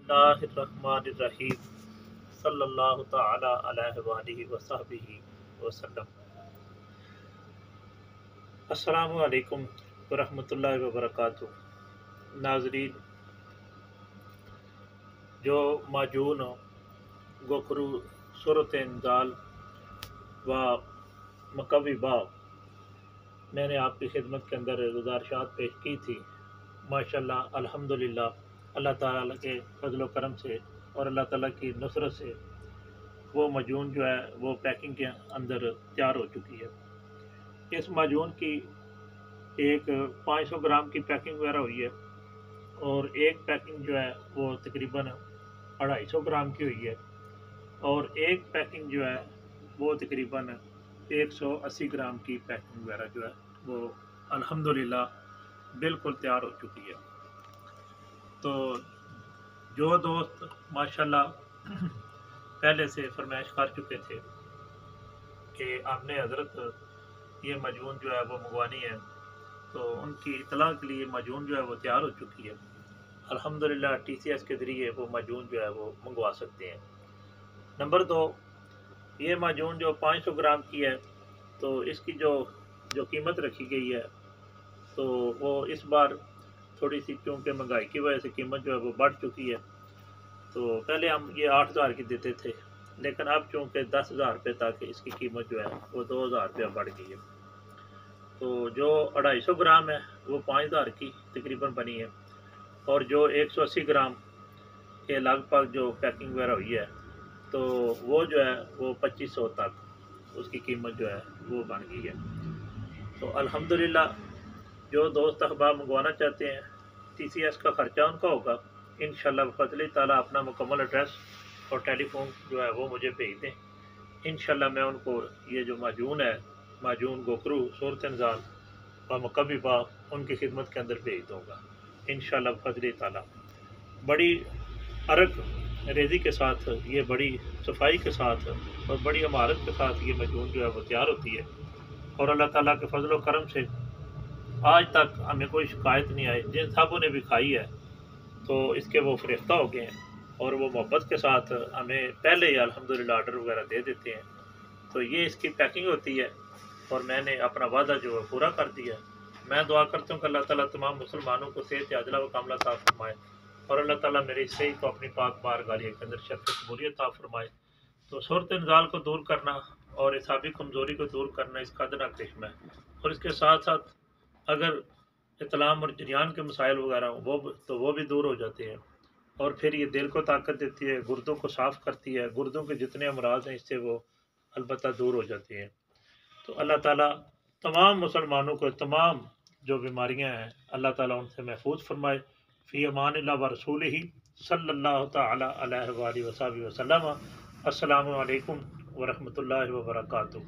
اللہ الرحمن الرحیم صلی اللہ تعالی علیہ وآلہ وصحبہ وسلم۔ السلام علیکم ورحمۃ اللہ وبرکاتہ۔ ناظرین، جو معجون گوکھرو سرعت انزال ومقوی میں نے آپ کی خدمت کے اندر گزارشات پیش کی تھی، ماشاءاللہ الحمدللہ اللہ تعالیٰ کے فضل و کرم سے اور اللہ تعالیٰ کی نصرت سے وہ معجون جو ہے وہ پیکنگ کے اندر تیار ہو چکی ہے۔ اس معجون کی ایک 500 گرام کی پیکنگ وغیرہ ہوئی ہے اور ایک پیکنگ جو ہے وہ تقریباً 250 گرام کی ہوئی ہے اور ایک پیکنگ جو ہے وہ تقریباً 180 گرام کی پیکنگ وغیرہ جو ہے وہ الحمدللہ بالکل تیار ہو چکی ہے۔ تو جو دوست ماشاءاللہ پہلے سے فرمائش کر چکے تھے کہ آپ نے حضرت یہ معجون جو ہے وہ منگوانی ہے، تو ان کی اطلاع کے لیے معجون جو ہے وہ تیار ہو چکی ہے۔ الحمدللہ TCS کے ذریعے وہ معجون جو ہے وہ منگوا سکتے ہیں۔ نمبر 2، یہ معجون جو 500 گرام کی ہے تو اس کی جو قیمت رکھی گئی ہے تو وہ اس بار تھوڑی سی چونکہ مہنگائی کی وجہ سے قیمت جو ہے وہ بڑھ چکی ہے۔ تو پہلے ہم یہ 8000 کی دیتے تھے، لیکن اب چونکہ 10,000 روپے تک اس کی قیمت جو ہے وہ 2000 روپیہ بڑھ گئی ہے۔ تو جو 250 گرام ہے وہ 5000 کی تقریباً بنی ہے اور جو 180 گرام کے لگ بھگ جو پیکنگ وغیرہ ہوئی ہے تو وہ جو ہے وہ 2500 تک اس کی قیمت جو ہے وہ بن گئی ہے۔ تو الحمدللہ جو دوست احباب منگوانا چاہتے ہیں TCS کا خرچہ ان کا ہوگا، انشاءاللہ بفضل تعالیٰ اپنا مکمل ایڈریس اور ٹیلی فون جو ہے وہ مجھے بھیج دیں، انشاءاللہ میں ان کو یہ جو معجون ہے معجون گوکھرو سرعت انزال ومقوی ان کی خدمت کے اندر بھیج دوں گا انشاءاللہ بفضل تعالیٰ۔ بڑی عرق ریزی کے ساتھ، یہ بڑی صفائی کے ساتھ اور بڑی مہارت کے ساتھ یہ معجون جو ہے وہ تیار ہوتی ہے اور اللہ تعالیٰ کے فضل و کرم سے آج تک ہمیں کوئی شکایت نہیں آئی۔ جن صاحبوں نے بھی کھائی ہے تو اس کے وہ فروختہ ہو گئے ہیں اور وہ محبت کے ساتھ ہمیں پہلے ہی الحمدللہ آرڈر وغیرہ دے دیتے ہیں۔ تو یہ اس کی پیکنگ ہوتی ہے اور میں نے اپنا وعدہ جو ہے پورا کر دیا ہے۔ میں دعا کرتا ہوں کہ اللہ تعالیٰ تمام مسلمانوں کو صحت عاجلہ و کاملہ عطا فرمائے اور اللہ تعالیٰ میری صحیح کو اپنی پاک بارگاہ کے اندر شرف قبولیت عطا فرمائے۔ تو صورت انزال کو دور کرنا اور اعصابی کمزوری کو دور کرنا اس کا ادنا قسم ہے، اور اس کے ساتھ ساتھ اگر اطلام اور جریان کے مسائل وغیرہ ہوں وہ بھی دور ہو جاتے ہیں، اور پھر یہ دل کو طاقت دیتی ہے، گردوں کو صاف کرتی ہے، گردوں کے جتنے امراض ہیں اس سے وہ البتہ دور ہو جاتے ہیں۔ تو اللہ تعالیٰ تمام مسلمانوں کو تمام جو بیماریاں ہیں اللہ تعالیٰ ان سے محفوظ فرمائے۔ فی امان اللہ و رسولہ صلی اللہ تعالی علیہ وآلہ وصحبہ وسلم۔ السلام علیکم ورحمۃ اللہ وبرکاتہ۔